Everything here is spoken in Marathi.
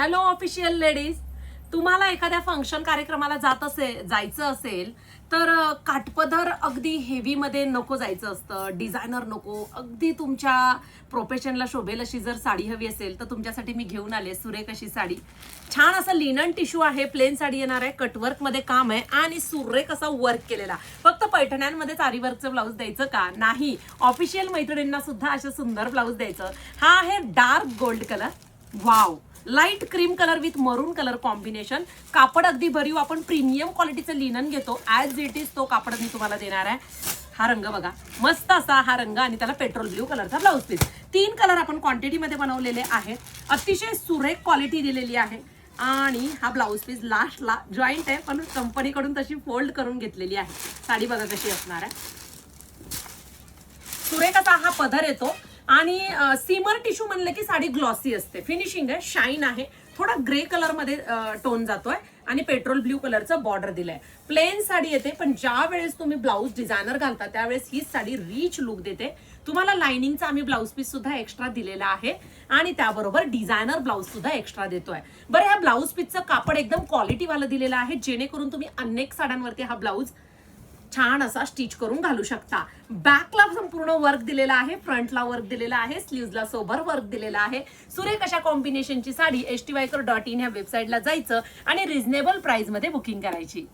हॅलो ऑफिशियल लेडीज, तुम्हाला एखाद्या फंक्शन कार्यक्रमाला जायचं असेल तर काठपदर अगदी हेवी मध्ये नको जायचं असतं, डिझायनर नको, अगदी तुमच्या प्रोफेशनला शोभेल अशी जर साडी हवी असेल तर तुमच्यासाठी मी घेऊन आले सुरेख अशी साडी. छान असं लिनन टिश्यू आहे, प्लेन साडी येणार आहे, कटवर्क मध्ये काम आहे आणि सुरेख असा वर्क केलेला. फक्त पैठण्यांमध्येच आरी वर्कचं ब्लाऊज द्यायचं का? नाही, ऑफिशियल मैत्रिणींना सुद्धा असं सुंदर ब्लाऊज द्यायचं. हा आहे dark gold colour, wow, light cream colour with मरून कलर कॉम्बिनेशन. कापड अगदी भरीव, आपण प्रीमियम क्वालिटीचं लिनन घेतो, ऍज इट इज तो कापड मी तुम्हाला देणार आहे. हा रंग बघा, मस्त असा हा रंग आणि त्याला पेट्रोल ब्ल्यू कलरचा ब्लाऊज पीस. 3 कलर आपण क्वांटिटीमध्ये बनवलेले आहेत, अतिशय सुरेख क्वालिटी दिलेली आहे. आणि हा ब्लाऊज पीस लास्टला जॉईंट आहे, पण कंपनीकडून तशी फोल्ड करून घेतलेली आहे. साडी बघा कशी असणार आहे, सुरेख असा हा पदर येतो. आणि सीमर टिश्यू म्हणलं की साडी ग्लॉसी असते, फिनिशिंग आहे, शाईन आहे, थोडा ग्रे कलर मध्ये टोन जातोय आणि पेट्रोल ब्ल्यू कलरचं बॉर्डर दिलंय. प्लेन साडी येते, पण ज्या वेळेस तुम्ही ब्लाऊज डिझायनर घालता त्यावेळेस ही साडी रिच लुक देते. तुम्हाला लाइनिंगचा आम्ही ब्लाऊज पीस सुद्धा एक्स्ट्रा दिलेला आहे आणि त्याबरोबर डिझायनर ब्लाऊज सुद्धा एक्स्ट्रा देतोय. बरं, ह्या ब्लाऊज पीसचं कापड एकदम क्वालिटीवालं दिलेलं आहे, जेणेकरून तुम्ही अनेक साड्यांवरती हा ब्लाऊज छान असा स्टिच करून घालू शकता. बॅकला संपूर्ण वर्क दिलेला आहे, फ्रंटला वर्क दिलेला आहे, स्लीव्हजला सोबर वर्क दिलेला आहे. सुरेख अशा कॉम्बिनेशनची साडी STYker.in ह्या वेबसाईटला जायचं आणि रिझनेबल प्राइस मध्ये बुकिंग करायची.